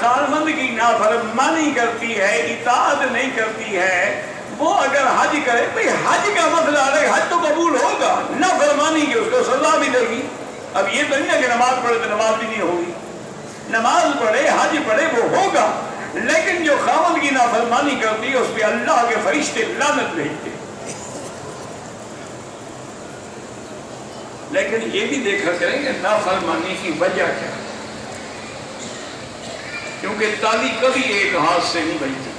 خاوند کی نافرمانی کرتی ہے، اطاعت نہیں کرتی ہے، وہ اگر حج کرے، بھئی حج کا مسئلہ ہے، حج تو قبول ہوگا، نافرمانی کی اس کو سزا بھی دے گی۔ اب یہ تو نہیں ہے کہ نماز پڑھے تو نماز بھی نہیں ہوگی، نماز پڑھے حج پڑھے وہ ہوگا، لیکن جو خاوند کی نافرمانی کرتی ہے اس پہ اللہ کے فرشتے لعنت بھیجتے ہیں۔ لیکن یہ بھی دیکھا کریں کہ نافرمانی کی وجہ کیا ہے، کیونکہ تالی کبھی ایک ہاتھ سے نہیں بجتی۔